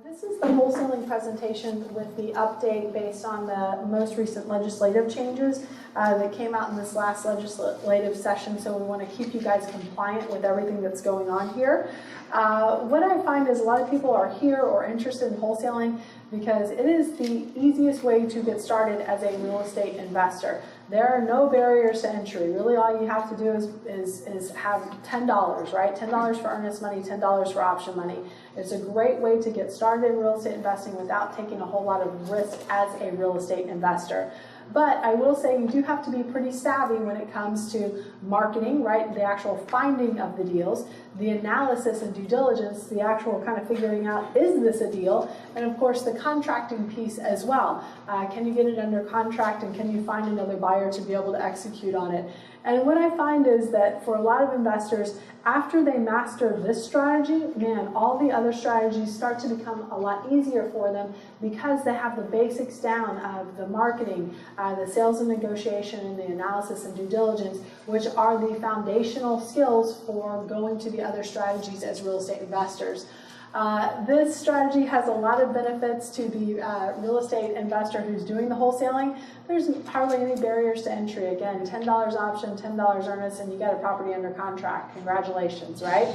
This is the wholesaling presentation with the update based on the most recent legislative changes that came out in this last legislative session, so we want to keep you guys compliant with everything that's going on here. What I find is a lot of people are here or interested in wholesaling because it is the easiest way to get started as a real estate investor. There are no barriers to entry. Really all you have to do is have $10, right? $10 for earnest money, $10 for option money. It's a great way to get started in real estate investing without taking a whole lot of risk as a real estate investor. But I will say you do have to be pretty savvy when it comes to marketing, right? The actual finding of the deals, the analysis and due diligence, the actual kind of figuring out, is this a deal? And of course the contracting piece as well. Can you get it under contract and can you find another buyer to be able to execute on it? And what I find is that for a lot of investors, after they master this strategy, man, all the other strategies start to become a lot easier for them because they have the basics down of the marketing, the sales and negotiation, and the analysis and due diligence, which are the foundational skills for going to the other strategies as real estate investors. This strategy has a lot of benefits to the real estate investor who's doing the wholesaling. There's hardly any barriers to entry. Again, $10 option, $10 earnest, and you got a property under contract. Congratulations, right?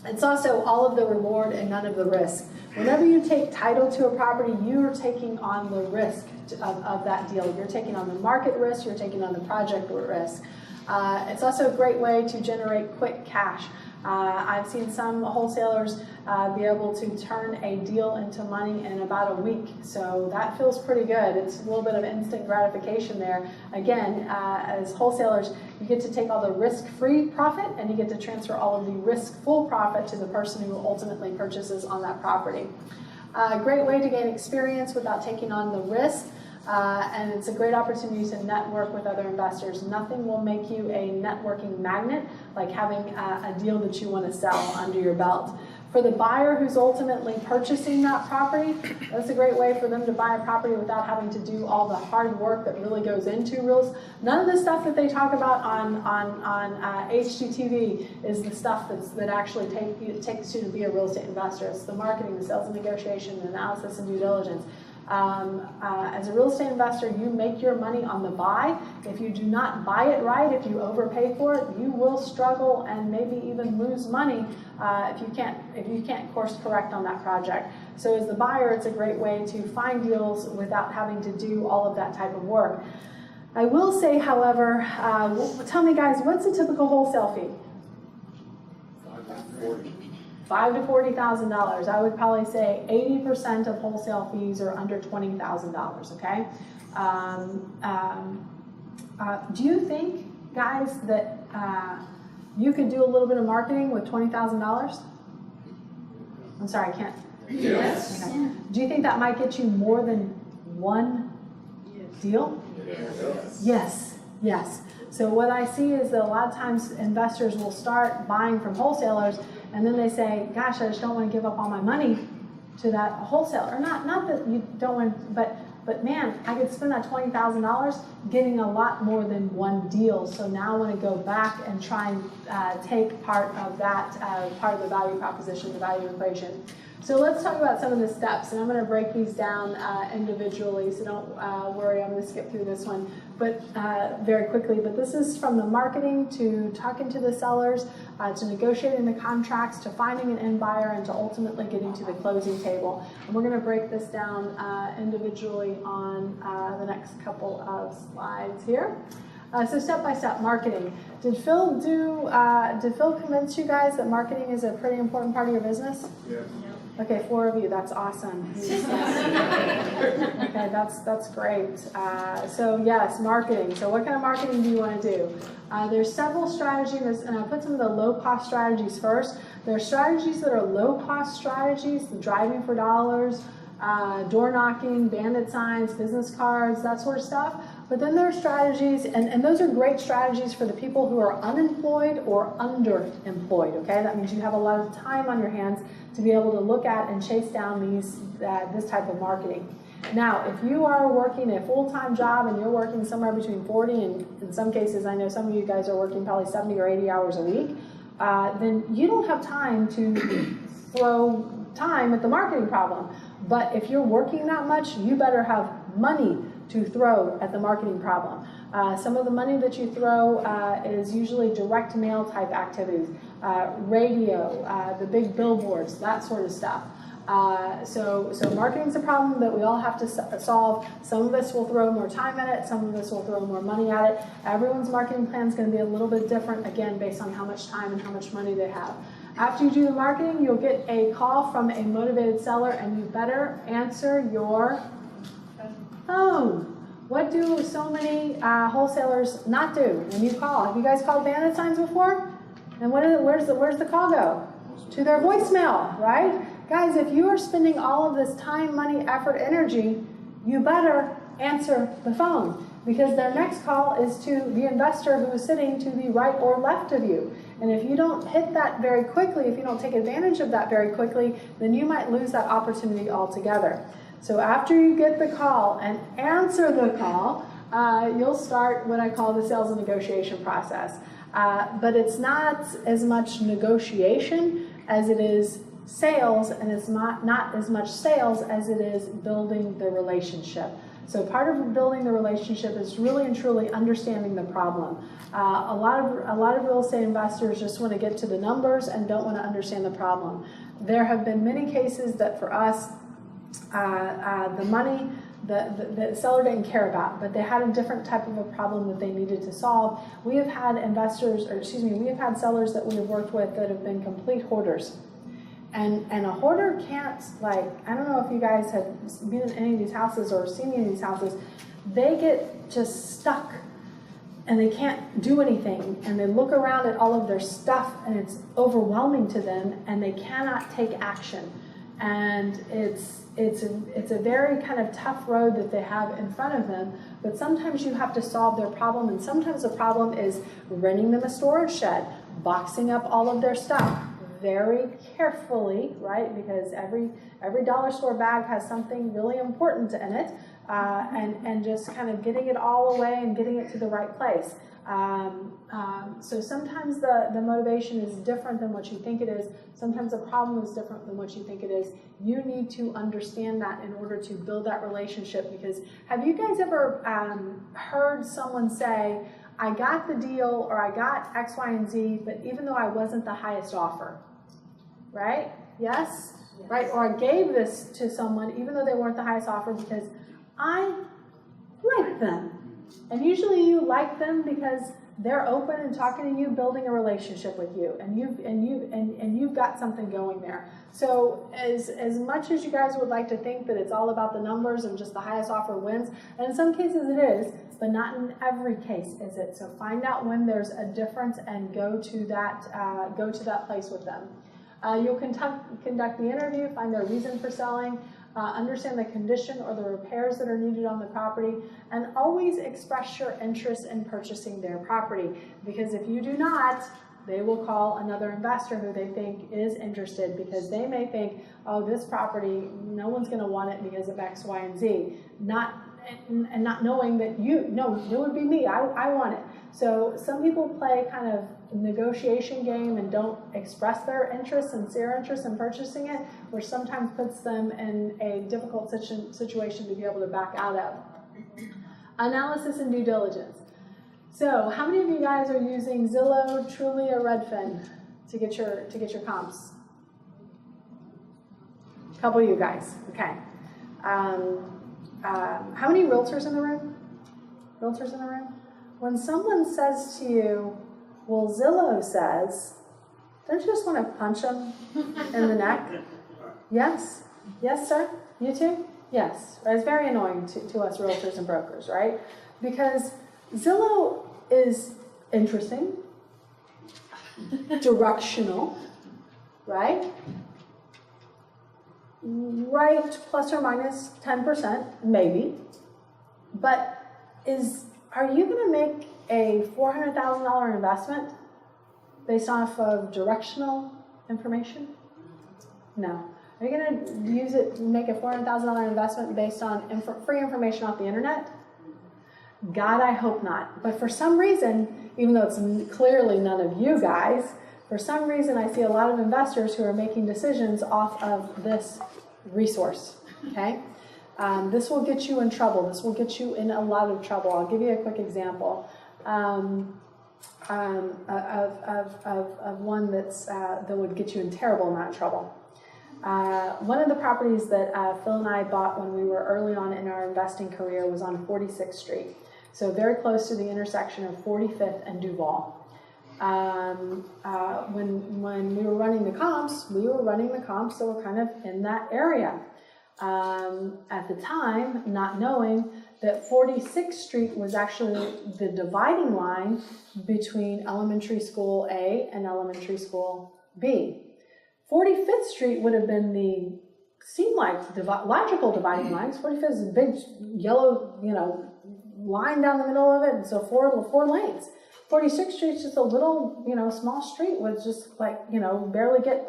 It's also all of the reward and none of the risk. Whenever you take title to a property, you're taking on the risk of that deal. You're taking on the market risk, you're taking on the project risk. It's also a great way to generate quick cash. I've seen some wholesalers be able to turn a deal into money in about a week, so that feels pretty good. It's a little bit of instant gratification there. Again, as wholesalers, you get to take all the risk-free profit and you get to transfer all of the risk-full profit to the person who ultimately purchases on that property. Great way to gain experience without taking on the risk. And it's a great opportunity to network with other investors. Nothing will make you a networking magnet like having a deal that you want to sell under your belt. For the buyer who's ultimately purchasing that property, that's a great way for them to buy a property without having to do all the hard work that really goes into real estate. None of the stuff that they talk about on HGTV is the stuff that actually takes you to be a real estate investor. It's the marketing, the sales and negotiation, the analysis and due diligence. As a real estate investor, you make your money on the buy. If you do not buy it right, if you overpay for it, you will struggle and maybe even lose money if you can't course correct on that project. So as the buyer, it's a great way to find deals without having to do all of that type of work. I will say, however, tell me guys, what's a typical wholesale fee? $5,000 to $40,000. I would probably say 80% of wholesale fees are under $20,000, okay? Do you think, guys, that you could do a little bit of marketing with $20,000? I'm sorry, I can't. Yes. Okay. Do you think that might get you more than one deal? Yes. Yes, yes. So what I see is that a lot of times investors will start buying from wholesalers and then they say, gosh, I just don't want to give up all my money to that wholesaler. Or not that you don't want, but man, I could spend that $20,000 getting a lot more than one deal. So now I want to go back and try and take part of that, part of the value proposition, the value equation. So let's talk about some of the steps, and I'm going to break these down individually, so don't worry, I'm going to skip through this one but very quickly. But this is from the marketing to talking to the sellers, to negotiating the contracts, to finding an end buyer, and to ultimately getting to the closing table. And we're going to break this down individually on the next couple of slides here. So step-by-step marketing. Did Phil convince you guys that marketing is a pretty important part of your business? Yes. Okay, 4 of you, that's awesome. Okay, that's great. So yes, marketing. So what kind of marketing do you want to do? There's several strategies, and I'll put some of the low-cost strategies first. There are strategies that are low-cost strategies, the driving for dollars, door knocking, bandit signs, business cards, that sort of stuff. But then there are strategies, and those are great strategies for the people who are unemployed or underemployed, okay? That means you have a lot of time on your hands to be able to look at and chase down this type of marketing. Now, if you are working a full-time job and you're working somewhere between 40 and in some cases, I know some of you guys are working probably 70 or 80 hours a week, then you don't have time to throw time at the marketing problem. But if you're working that much, you better have money to throw at the marketing problem. Some of the money that you throw is usually direct mail type activities, radio, the big billboards, that sort of stuff. So marketing's a problem that we all have to solve. Some of us will throw more time at it, some of us will throw more money at it. Everyone's marketing plan is going to be a little bit different, again, based on how much time and how much money they have. After you do the marketing, you'll get a call from a motivated seller, and you better answer your phone. What do so many wholesalers not do when you call? Have you guys called bandit signs before? And where's the call go? To their voicemail, right? Guys, if you are spending all of this time, money, effort, energy, you better answer the phone, because their next call is to the investor who is sitting to the right or left of you. And if you don't hit that very quickly, if you don't take advantage of that very quickly, then you might lose that opportunity altogether. So after you get the call and answer the call, you'll start what I call the sales and negotiation process. But it's not as much negotiation as it is sales, and it's not as much sales as it is building the relationship. So part of building the relationship is really and truly understanding the problem. A lot of real estate investors just want to get to the numbers and don't want to understand the problem. There have been many cases that for us, the money the seller didn't care about, but they had a different type of a problem that they needed to solve. We have had we have had sellers that we have worked with that have been complete hoarders. And a hoarder can't, like, I don't know if you guys have been in any of these houses or seen any of these houses, they get just stuck and they can't do anything, and they look around at all of their stuff and it's overwhelming to them, and they cannot take action. And it's a very kind of tough road that they have in front of them, but sometimes you have to solve their problem, and sometimes the problem is renting them a storage shed, boxing up all of their stuff very carefully, right? Because every dollar store bag has something really important in it, and just kind of getting it all away and getting it to the right place. So sometimes the motivation is different than what you think it is. Sometimes the problem is different than what you think it is. You need to understand that in order to build that relationship. Because have you guys ever heard someone say, I got the deal, or I got X, Y, and Z, but even though I wasn't the highest offer? Right? Yes? Right? Or I gave this to someone even though they weren't the highest offer because I like them. And usually you like them because they're open and talking to you, building a relationship with you, and you've got something going there. So as much as you guys would like to think that it's all about the numbers and just the highest offer wins, and in some cases it is, but not in every case is it. So find out when there's a difference and go to that place with them. You'll conduct the interview, find their reason for selling, understand the condition or the repairs that are needed on the property, and always express your interest in purchasing their property. Because if you do not, they will call another investor who they think is interested, because they may think, oh, this property, no one's going to want it because of X, Y, and Z. Not knowing that it would be me, I want it. So some people play kind of negotiation game and don't express their interest, sincere interest in purchasing it, which sometimes puts them in a difficult situation to be able to back out of. Analysis and due diligence. So how many of you guys are using Zillow, Truly, or Redfin to get your comps? A couple of you guys. Okay. How many realtors in the room? Realtors in the room? When someone says to you, well, Zillow says, don't you just want to punch them in the neck? Yes? Yes, sir? You too? Yes. It's very annoying to us realtors and brokers, right? Because Zillow is interesting, directional, right? Right, plus or minus 10%, maybe. But are you going to make a $400,000 investment based off of directional information? No. Are you going to make a $400,000 investment based on free information off the internet? God, I hope not. But for some reason, even though it's clearly none of you guys, For some reason, I see a lot of investors who are making decisions off of this resource, okay? This will get you in trouble. This will get you in a lot of trouble. I'll give you a quick example of one that would get you in terrible amount of trouble. One of the properties that Phil and I bought when we were early on in our investing career was on 46th Street. So very close to the intersection of 45th and Duval. When we were running the comps, that were kind of in that area. At the time, not knowing that 46th Street was actually the dividing line between elementary school A and elementary school B. 45th Street would have been seemed like logical dividing lines. 45th is a big yellow, line down the middle of it, and so four lanes. 46th Street is just a little, small street with just barely get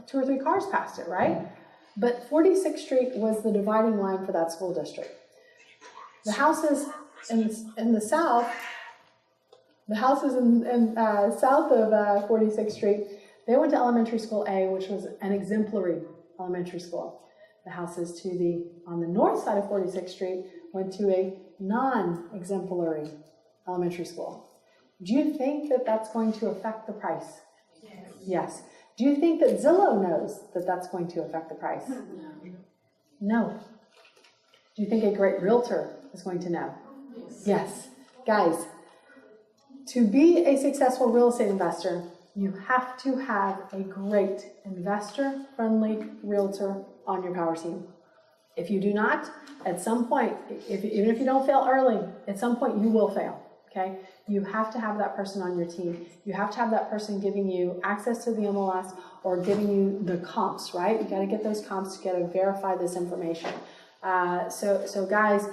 2 or 3 cars past it, right? But 46th Street was the dividing line for that school district. The houses in the south, south of 46th Street, they went to elementary school A, which was an exemplary elementary school. The houses on the north side of 46th Street went to a non-exemplary elementary school. Do you think that that's going to affect the price? Yes. Do you think that Zillow knows that that's going to affect the price? No. Do you think a great realtor is going to know? Yes. Guys, to be a successful real estate investor, you have to have a great investor-friendly realtor on your power team. If you do not, at some point, even if you don't fail early, at some point you will fail, okay? You have to have that person on your team. You have to have that person giving you access to the MLS or giving you the comps, right? You got to get those comps, you got to verify this information. So guys,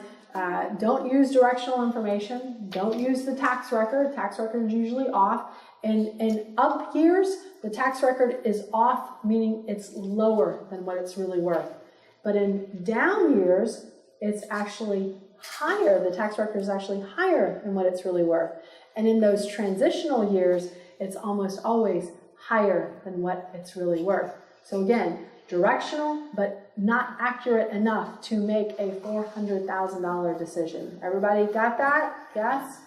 don't use directional information. Don't use the tax record. Tax record is usually off. In up years, the tax record is off, meaning it's lower than what it's really worth. But in down years, it's actually higher. The tax record is actually higher than what it's really worth. And in those transitional years, it's almost always higher than what it's really worth. So again, directional, but not accurate enough to make a $400,000 decision. Everybody got that? Yes?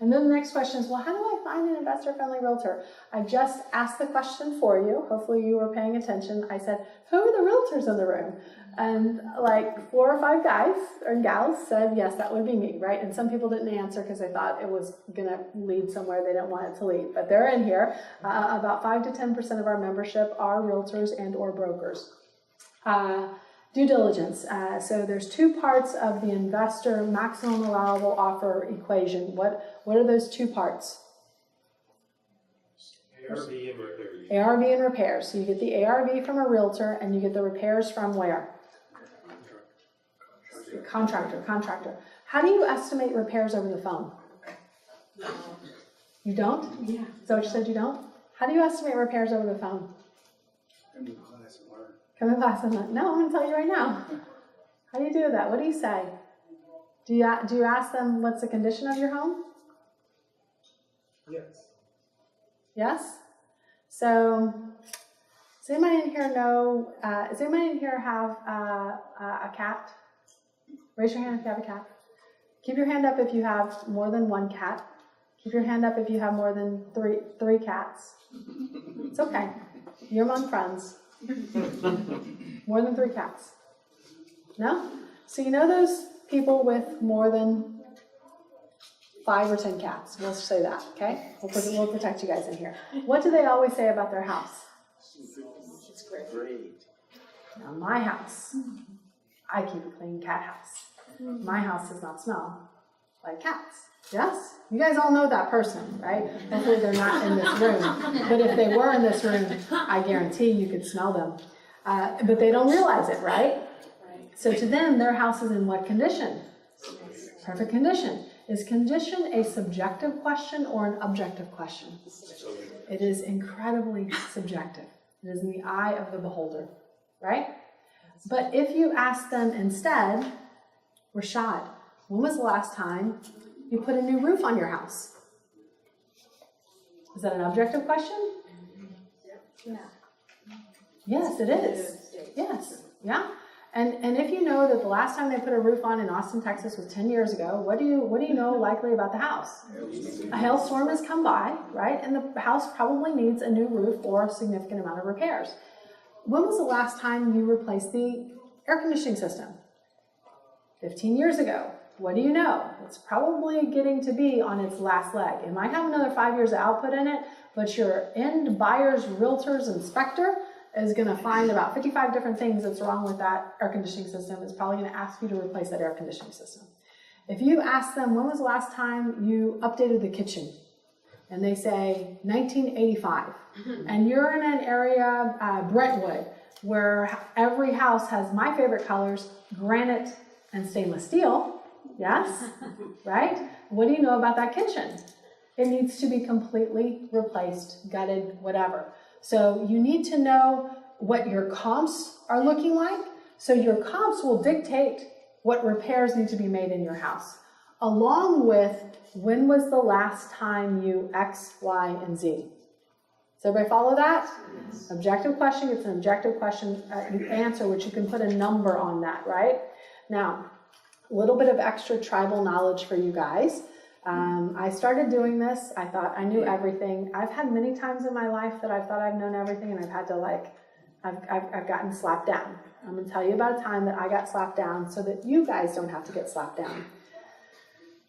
And then the next question is, well, how do I find an investor-friendly realtor? I just asked the question for you. Hopefully you were paying attention. I said, who are the realtors in the room? And 4 or 5 guys or gals said, yes, that would be me, right? And some people didn't answer because they thought it was going to lead somewhere they didn't want it to lead. But they're in here. About 5 to 10% of our membership are realtors and or brokers. Due diligence. So there's 2 parts of the investor maximum allowable offer equation. What are those 2 parts? ARV and repairs. ARV and repairs. So you get the ARV from a realtor and you get the repairs from where? Contractor. How do you estimate repairs over the phone? You don't? Yeah. Is that what you said you don't? How do you estimate repairs over the phone? Come in class and learn. No, I'm going to tell you right now. How do you do that? What do you say? Do you ask them what's the condition of your home? Yes. Yes? So, does anybody in here know, does anybody in here have a cat? Raise your hand if you have a cat. Keep your hand up if you have more than 1 cat. Keep your hand up if you have more than three cats. It's okay. You're among friends. More than 3 cats. No? So you know those people with more than 5 or 10 cats. We'll say that, okay? We'll protect you guys in here. What do they always say about their house? It's great. Now, my house, I keep a clean cat house. My house does not smell like cats. Yes? You guys all know that person, right? Hopefully they're not in this room. But if they were in this room, I guarantee you could smell them. But they don't realize it, right? So to them, their house is in what condition? Perfect condition. Is condition a subjective question or an objective question? It is incredibly subjective. It is in the eye of the beholder, right? But if you ask them instead, Rashad, when was the last time you put a new roof on your house? Is that an objective question? Yeah. Yes, it is. Yes, yeah. And if you know that the last time they put a roof on in Austin, Texas was 10 years ago, what do you know likely about the house? A hailstorm has come by, right? And the house probably needs a new roof or a significant amount of repairs. When was the last time you replaced the air conditioning system? 15 years ago. What do you know? It's probably getting to be on its last leg. It might have another 5 years of output in it, but your end buyer's realtor's inspector is going to find about 55 different things that's wrong with that air conditioning system. It's probably going to ask you to replace that air conditioning system. If you ask them, when was the last time you updated the kitchen? And they say 1985. And you're in an area, Brentwood, where every house has my favorite colors, granite and stainless steel. Yes, right? What do you know about that kitchen? It needs to be completely replaced, gutted, whatever. So you need to know what your comps are looking like. So your comps will dictate what repairs need to be made in your house, along with when was the last time you X, Y, and Z. Does everybody follow that? Yes. Objective question, it's an objective question answer, which you can put a number on that, right? Now, a little bit of extra tribal knowledge for you guys. I started doing this. I thought I knew everything. I've had many times in my life that I've thought I've known everything, and I've had to I've gotten slapped down. I'm going to tell you about a time that I got slapped down so that you guys don't have to get slapped down.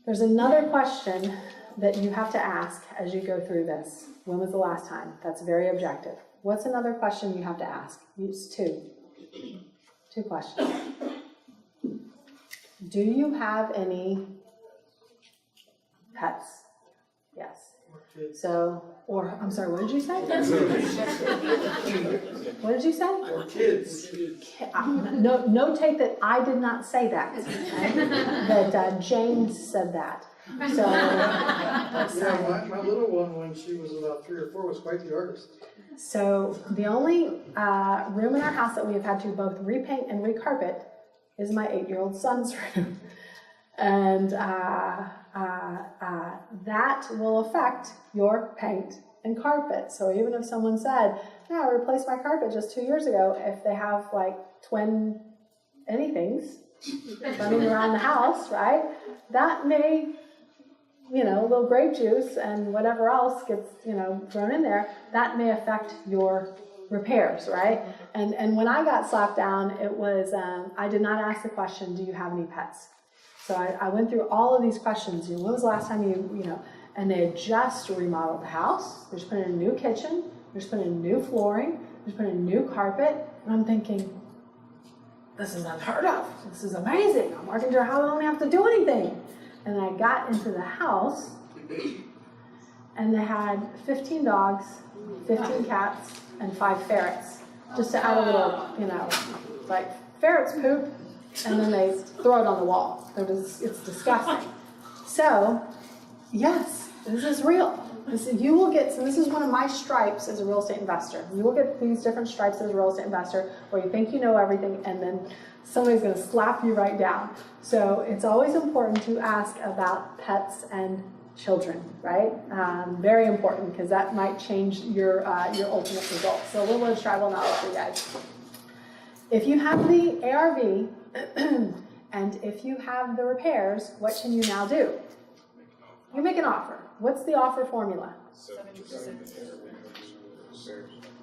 There's another question that you have to ask as you go through this. When was the last time? That's very objective. What's another question you have to ask? Use two. Two questions. Do you have any pets? Yes. So, I'm sorry, what did you say? What did you say? Or kids. Notate that I did not say that. Okay? That James said that. So, Yeah, my little one, when she was about 3 or 4, was quite the artist. So the only room in our house that we have had to both repaint and recarpet is my 8-year-old son's room. And that will affect your paint and carpet. So even if someone said, yeah, I replaced my carpet just 2 years ago, if they have like twin anythings running around the house, right, that may, a little grape juice and whatever else gets, thrown in there, that may affect your repairs, right? And when I got slapped down, it was, I did not ask the question, do you have any pets? So I went through all of these questions. When was the last time and they had just remodeled the house. They just put in a new kitchen. They just put in new flooring. They just put in a new carpet. And I'm thinking, this is unheard of. This is amazing. I'm working through how I don't have to do anything. And I got into the house, and they had 15 dogs, 15 cats, and 5 ferrets. Just to add a little, like ferrets poop, and then they throw it on the wall. It's disgusting. So, yes, this is real. You will get, so this is one of my stripes as a real estate investor. You will get these different stripes as a real estate investor where you think you know everything, and then somebody's going to slap you right down. So it's always important to ask about pets and children, right? Very important, because that might change your ultimate result. So a little bit of tribal knowledge for you guys. If you have the ARV and if you have the repairs, what can you now do? You make an offer. What's the offer formula? 70%.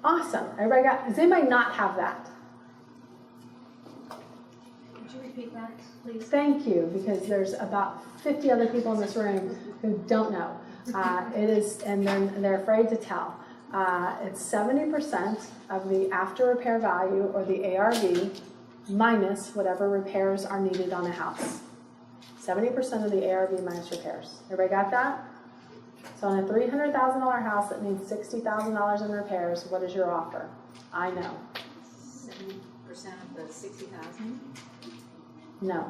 Awesome. Everybody does anybody not have that? Could you repeat that, please? Thank you, because there's about 50 other people in this room who don't know. It is, and they're afraid to tell. It's 70% of the after repair value, or the ARV, minus whatever repairs are needed on a house. 70% of the ARV minus repairs. Everybody got that? So on a $300,000 house that needs $60,000 in repairs, what is your offer? I know. 70% of the 60,000? No.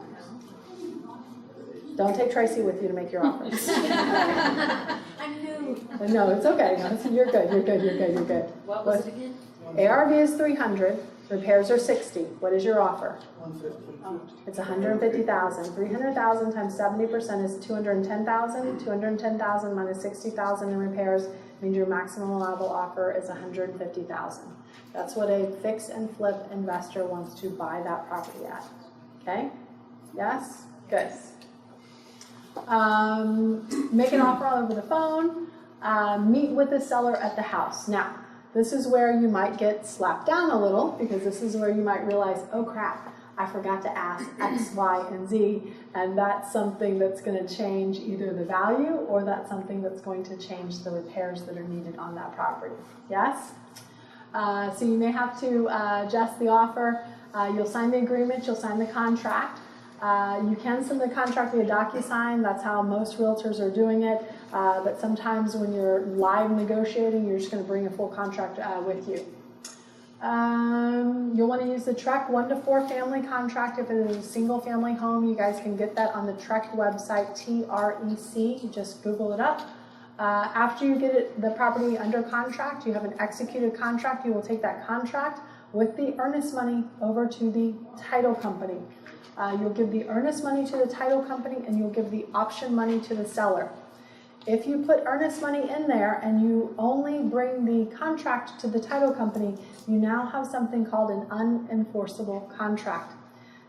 Don't take Tracy with you to make your offer. I knew. No, it's okay. No, you're good. You're good. What was it again? ARV is 300. Repairs are 60. What is your offer? 150. It's 150,000. 300,000 times 70% is 210,000. 210,000 minus 60,000 in repairs means your maximum allowable offer is $150,000. That's what a fix and flip investor wants to buy that property at. Okay? Yes? Good. Make an offer over the phone. Meet with the seller at the house. Now, this is where you might get slapped down a little, because this is where you might realize, oh crap, I forgot to ask X, Y, and Z, and that's something that's going to change either the value or that's something that's going to change the repairs that are needed on that property. Yes? So you may have to adjust the offer. You'll sign the agreement, you'll sign the contract. You can send the contract via DocuSign. That's how most realtors are doing it. But sometimes when you're live negotiating, you're just going to bring a full contract with you. You'll want to use the TREC 1 to 4 family contract. If it is a single family home, you guys can get that on the TREC website, TREC. You just Google it up. After you get the property under contract, you have an executed contract. You will take that contract with the earnest money over to the title company. You'll give the earnest money to the title company, and you'll give the option money to the seller. If you put earnest money in there and you only bring the contract to the title company, you now have something called an unenforceable contract.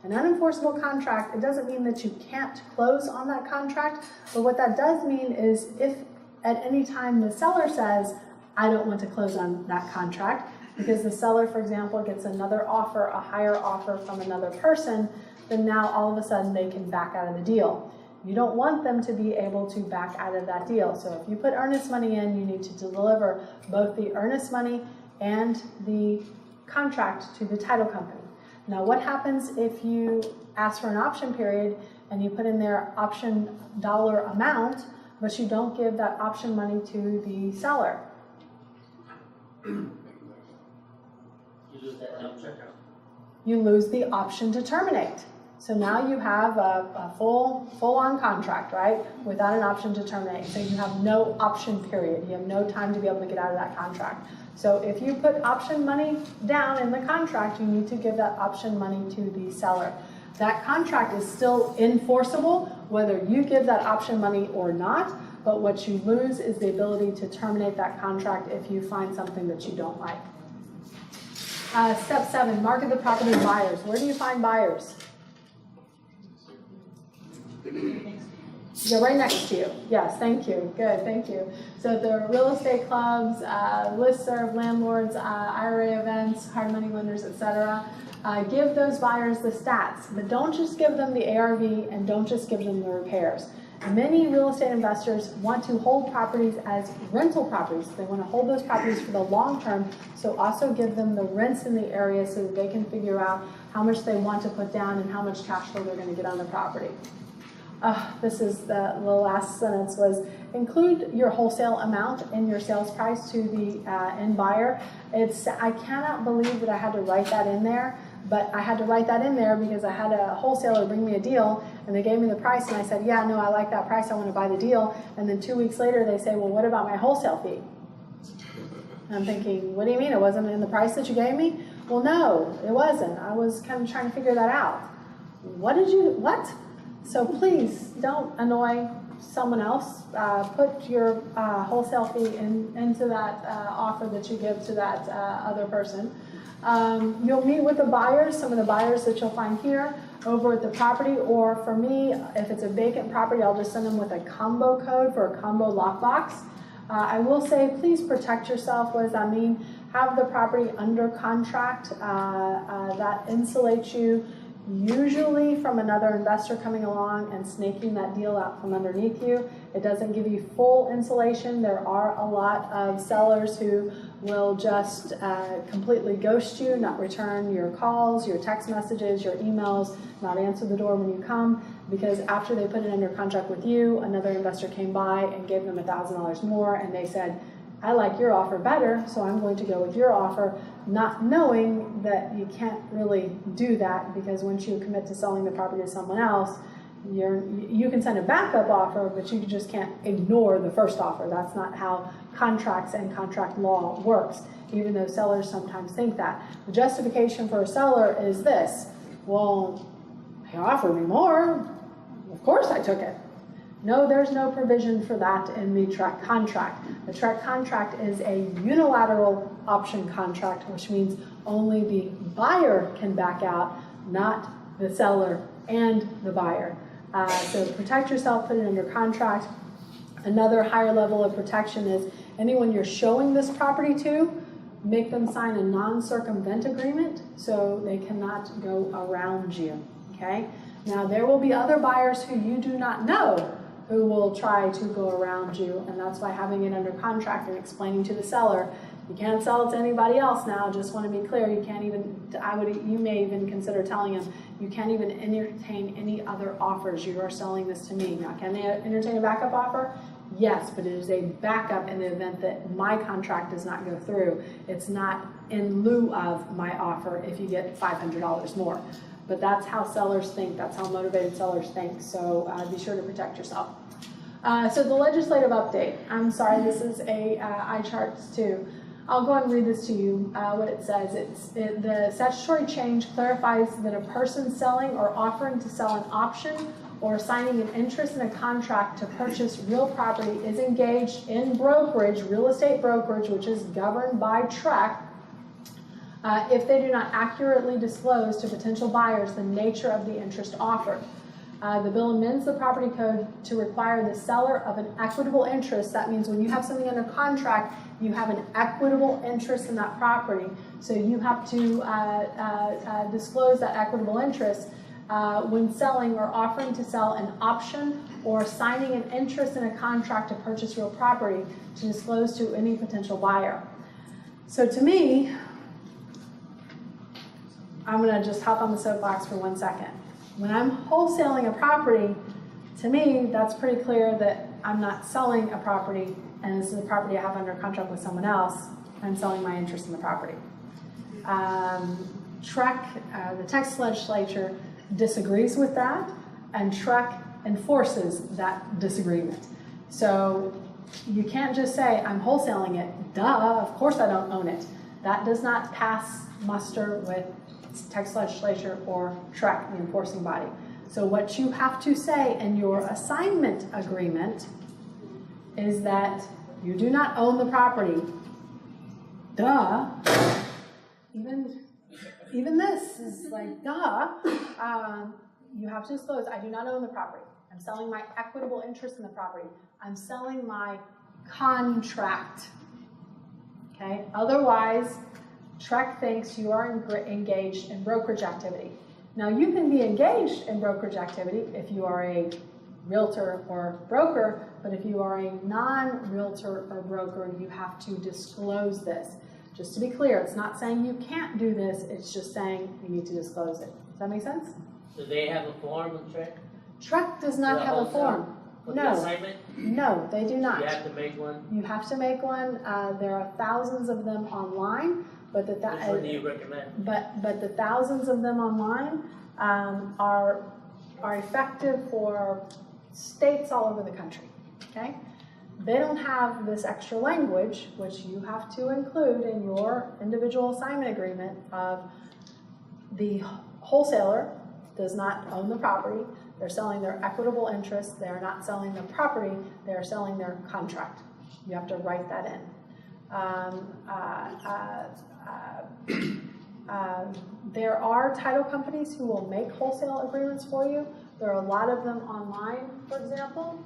An unenforceable contract, it doesn't mean that you can't close on that contract, but what that does mean is if at any time the seller says, I don't want to close on that contract, because the seller, for example, gets another offer, a higher offer from another person, then now all of a sudden they can back out of the deal. You don't want them to be able to back out of that deal. So if you put earnest money in, you need to deliver both the earnest money and the contract to the title company. Now, what happens if you ask for an option period and you put in their option dollar amount, but you don't give that option money to the seller? You lose the option to terminate. So now you have a full-on contract, right, without an option to terminate. So you have no option period. You have no time to be able to get out of that contract. So if you put option money down in the contract, you need to give that option money to the seller. That contract is still enforceable whether you give that option money or not, but what you lose is the ability to terminate that contract if you find something that you don't like. Step 7, market the property to buyers. Where do you find buyers? Yeah, right next to you. Yes, thank you. Good, thank you. So the real estate clubs, listserv, landlords, IRA events, hard money lenders, etc. Give those buyers the stats, but don't just give them the ARV and don't just give them the repairs. Many real estate investors want to hold properties as rental properties. They want to hold those properties for the long term, so also give them the rents in the area so that they can figure out how much they want to put down and how much cash flow they're going to get on the property. This is the last sentence was, include your wholesale amount in your sales price to the end buyer. I cannot believe that I had to write that in there, but I had to write that in there because I had a wholesaler bring me a deal and they gave me the price and I said, yeah, no, I like that price, I want to buy the deal. And then 2 weeks later they say, well, what about my wholesale fee? And I'm thinking, what do you mean? It wasn't in the price that you gave me? Well, no, it wasn't. I was kind of trying to figure that out. What? So please don't annoy someone else. Put your wholesale fee into that offer that you give to that other person. You'll meet with the buyers, some of the buyers that you'll find here over at the property, or for me, if it's a vacant property, I'll just send them with a combo code for a combo lockbox. I will say, please protect yourself. What does that mean? Have the property under contract. That insulates you usually from another investor coming along and snaking that deal out from underneath you. It doesn't give you full insulation. There are a lot of sellers who will just completely ghost you, not return your calls, your text messages, your emails, not answer the door when you come, because after they put it under contract with you, another investor came by and gave them $1,000 more, and they said, I like your offer better, so I'm going to go with your offer, not knowing that you can't really do that, because once you commit to selling the property to someone else, you can send a backup offer, but you just can't ignore the first offer. That's not how contracts and contract law works, even though sellers sometimes think that. The justification for a seller is this: well, they offered me more, of course I took it. No, there's no provision for that in the TREC contract. The TREC contract is a unilateral option contract, which means only the buyer can back out, not the seller and the buyer. So protect yourself, put it under contract. Another higher level of protection is anyone you're showing this property to, make them sign a non-circumvent agreement so they cannot go around you, okay? Now, there will be other buyers who you do not know who will try to go around you, and that's why having it under contract and explaining to the seller, you can't sell it to anybody else now, just want to be clear, you can't even, you may even consider telling them, you can't even entertain any other offers, you are selling this to me. Now, can they entertain a backup offer? Yes, but it is a backup in the event that my contract does not go through. It's not in lieu of my offer if you get $500 more. But that's how sellers think, that's how motivated sellers think, so be sure to protect yourself. So the legislative update, I'm sorry, this is a iCharts too. I'll go and read this to you, what it says. The statutory change clarifies that a person selling or offering to sell an option or signing an interest in a contract to purchase real property is engaged in brokerage, real estate brokerage, which is governed by TREC, if they do not accurately disclose to potential buyers the nature of the interest offered. The bill amends the property code to require the seller of an equitable interest. That means when you have something under contract, you have an equitable interest in that property. So you have to disclose that equitable interest when selling or offering to sell an option or signing an interest in a contract to purchase real property to disclose to any potential buyer. So to me, I'm going to just hop on the soapbox for 1 second. When I'm wholesaling a property, to me, that's pretty clear that I'm not selling a property and this is a property I have under contract with someone else. I'm selling my interest in the property. TREC, the Texas legislature, disagrees with that, and TREC enforces that disagreement. So you can't just say, I'm wholesaling it. Duh, of course I don't own it. That does not pass muster with Texas legislature or TREC, the enforcing body. So what you have to say in your assignment agreement is that you do not own the property. Duh. Even this is like, duh. You have to disclose, I do not own the property. I'm selling my equitable interest in the property. I'm selling my contract. Okay? Otherwise, TREC thinks you are engaged in brokerage activity. Now, you can be engaged in brokerage activity if you are a realtor or broker, but if you are a non-realtor or broker, you have to disclose this. Just to be clear, it's not saying you can't do this, it's just saying you need to disclose it. Does that make sense? Do they have a form with TREC? TREC does not have a form. For the No. assignment? No, they do not. You have to make one? You have to make one. There are thousands of them online, but Which one do you recommend? but the thousands of them online are effective for states all over the country. Okay, they don't have this extra language, which you have to include in your individual assignment agreement of the wholesaler does not own the property. They're selling their equitable interest. They're not selling the property. They're selling their contract. You have to write that in. There are title companies who will make wholesale agreements for you. There are a lot of them online, for example,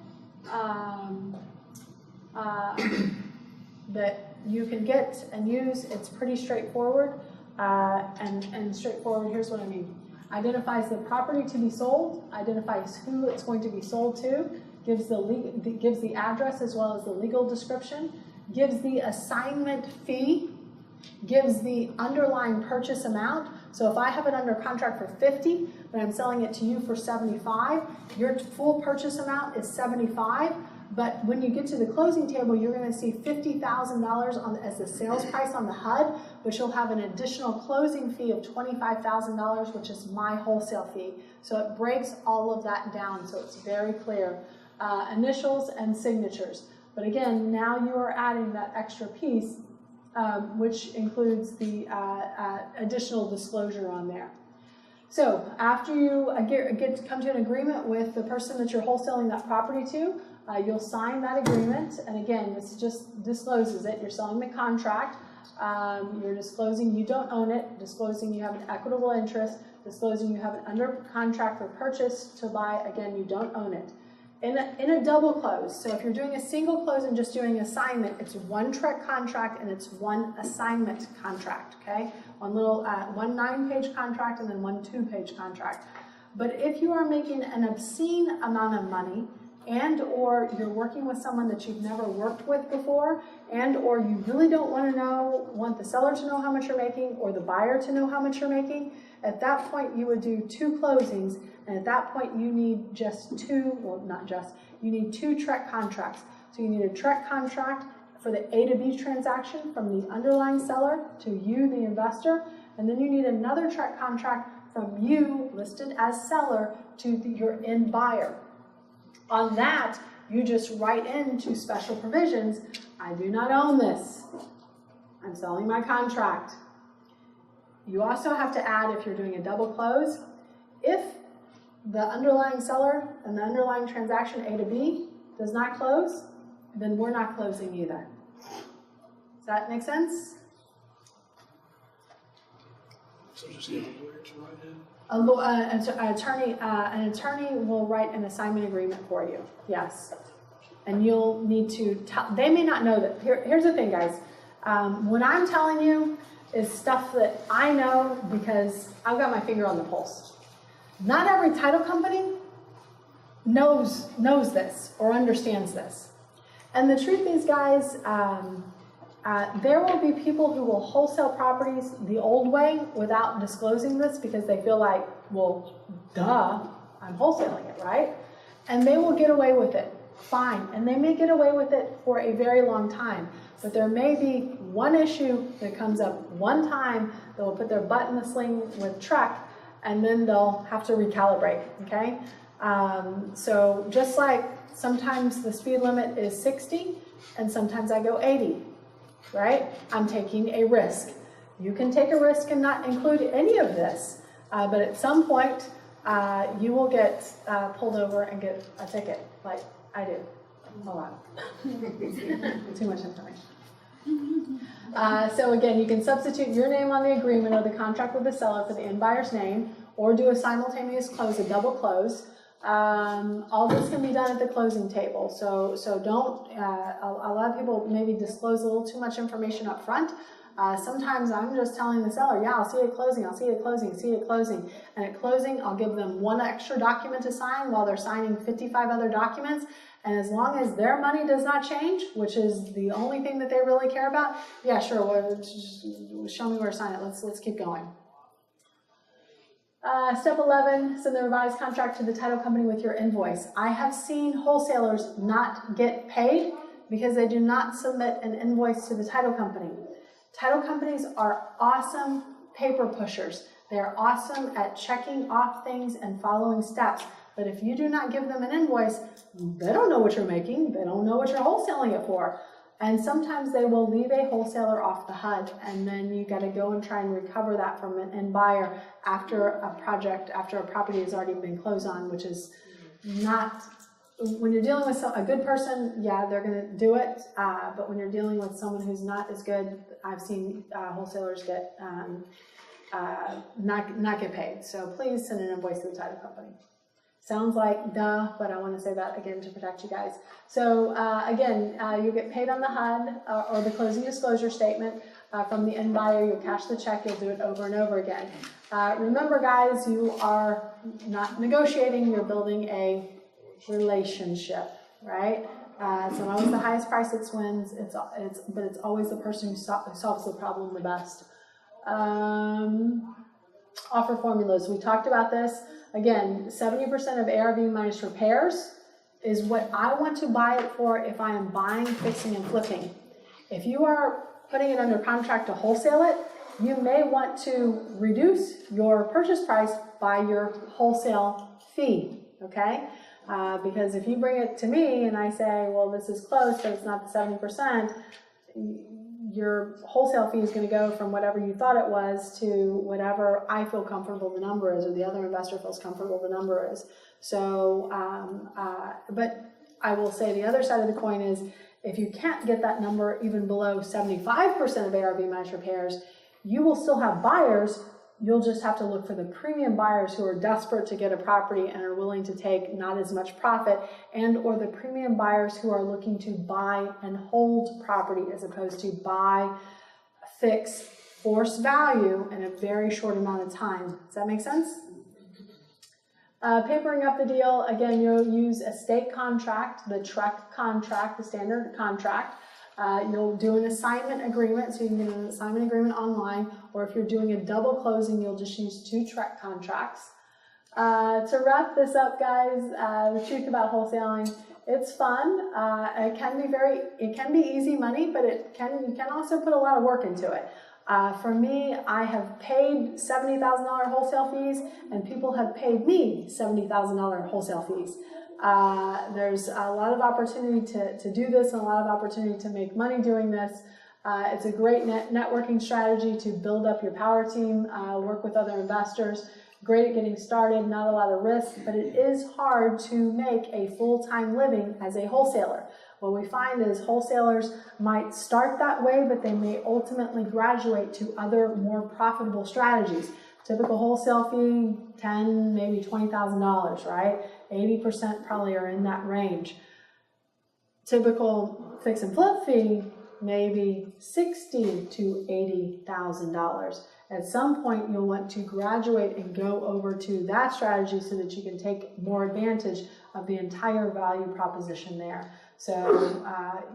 that you can get and use. It's pretty straightforward. And straightforward, here's what I mean. Identifies the property to be sold, identifies who it's going to be sold to, gives the address as well as the legal description, gives the assignment fee, gives the underlying purchase amount. So if I have it under contract for 50, but I'm selling it to you for 75, your full purchase amount is 75. But when you get to the closing table, you're going to see $50,000 as the sales price on the HUD, but you'll have an additional closing fee of $25,000, which is my wholesale fee. So it breaks all of that down, so it's very clear. Initials and signatures. But again, now you are adding that extra piece, which includes the additional disclosure on there. So after you get to come to an agreement with the person that you're wholesaling that property to, you'll sign that agreement. And again, this just discloses it. You're selling the contract. You're disclosing you don't own it, disclosing you have an equitable interest, disclosing you have it under contract for purchase to buy. Again, you don't own it. In a double close, so if you're doing a single close and just doing assignment, it's one TREC contract and it's one assignment contract, okay? One 9-page contract and then one 2-page contract. But if you are making an obscene amount of money and or you're working with someone that you've never worked with before and or you really don't want the seller to know how much you're making or the buyer to know how much you're making, at that point you would do 2 closings. And at that point, you need you need 2 TREC contracts. So you need a TREC contract for the A to B transaction from the underlying seller to you, the investor, and then you need another TREC contract from you, listed as seller, to your end buyer. On that, you just write into special provisions, I do not own this. I'm selling my contract. You also have to add, if you're doing a double close, if the underlying seller and the underlying transaction A to B does not close, then we're not closing either. Does that make sense? So just get a lawyer to write in? An attorney will write an assignment agreement for you, yes. And you'll need to tell, they may not know that. Here's the thing, guys. What I'm telling you is stuff that I know because I've got my finger on the pulse. Not every title company knows this or understands this. And the truth is, guys, there will be people who will wholesale properties the old way without disclosing this because they feel like, well, duh, I'm wholesaling it, right? And they will get away with it, fine. And they may get away with it for a very long time. But there may be one issue that comes up one time that will put their butt in the sling with TREC, and then they'll have to recalibrate, okay? So just like sometimes the speed limit is 60 and sometimes I go 80, right? I'm taking a risk. You can take a risk and not include any of this, but at some point you will get pulled over and get a ticket, like I do. A lot. Too much information. So again, you can substitute your name on the agreement or the contract with the seller for the end buyer's name, or do a simultaneous close, a double close. All this can be done at the closing table. So don't, a lot of people maybe disclose a little too much information up front. Sometimes I'm just telling the seller, yeah, I'll see you at closing, I'll see you at closing, see you at closing. And at closing, I'll give them one extra document to sign while they're signing 55 other documents. And as long as their money does not change, which is the only thing that they really care about, yeah, sure, well, just show me where to sign it. Let's keep going. Step 11, send the revised contract to the title company with your invoice. I have seen wholesalers not get paid because they do not submit an invoice to the title company. Title companies are awesome paper pushers. They're awesome at checking off things and following steps. But if you do not give them an invoice, they don't know what you're making. They don't know what you're wholesaling it for. And sometimes they will leave a wholesaler off the HUD, and then you got to go and try and recover that from an end buyer after a property has already been closed on, which is not, when you're dealing with a good person, yeah, they're going to do it. But when you're dealing with someone who's not as good, I've seen wholesalers get not get paid. So please send an invoice to the title company. Sounds like duh, but I want to say that again to protect you guys. So again, you get paid on the HUD or the closing disclosure statement from the end buyer. You'll cash the check. You'll do it over and over again. Remember, guys, you are not negotiating. You're building a relationship, right? It's not always the highest price that wins. But it's always the person who solves the problem the best. Offer formulas. We talked about this. Again, 70% of ARV minus repairs is what I want to buy it for if I am buying, fixing, and flipping. If you are putting it under contract to wholesale it, you may want to reduce your purchase price by your wholesale fee, okay? Because if you bring it to me and I say, well, this is close, but it's not the 70%, your wholesale fee is going to go from whatever you thought it was to whatever I feel comfortable the number is, or the other investor feels comfortable the number is. So, but I will say the other side of the coin is, if you can't get that number even below 75% of ARV match repairs, you will still have buyers. You'll just have to look for the premium buyers who are desperate to get a property and are willing to take not as much profit, and or the premium buyers who are looking to buy and hold property as opposed to buy, fix, force value in a very short amount of time. Does that make sense? Papering up the deal, again, you'll use a state contract, the TREC contract, the standard contract. You'll do an assignment agreement, so you can get an assignment agreement online, or if you're doing a double closing, you'll just use 2 TREC contracts. To wrap this up, guys, the truth about wholesaling, it's fun. It can be easy money, but you can also put a lot of work into it. For me, I have paid $70,000 wholesale fees, and people have paid me $70,000 wholesale fees. There's a lot of opportunity to do this, and a lot of opportunity to make money doing this. It's a great networking strategy to build up your power team, work with other investors. Great at getting started, not a lot of risk, but it is hard to make a full-time living as a wholesaler. What we find is wholesalers might start that way, but they may ultimately graduate to other more profitable strategies. Typical wholesale fee, $10,000, maybe $20,000, right? 80% probably are in that range. Typical fix and flip fee, maybe $60,000 to $80,000. At some point, you'll want to graduate and go over to that strategy so that you can take more advantage of the entire value proposition there. So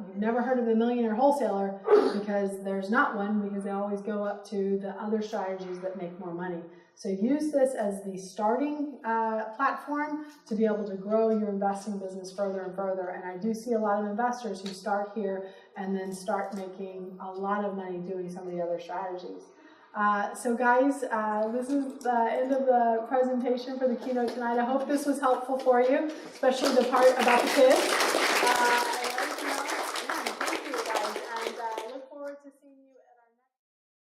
you've never heard of the millionaire wholesaler because there's not one, because they always go up to the other strategies that make more money. So use this as the starting platform to be able to grow your investing business further and further. And I do see a lot of investors who start here and then start making a lot of money doing some of the other strategies. So guys, this is the end of the presentation for the keynote tonight. I hope this was helpful for you, especially the part about the kids.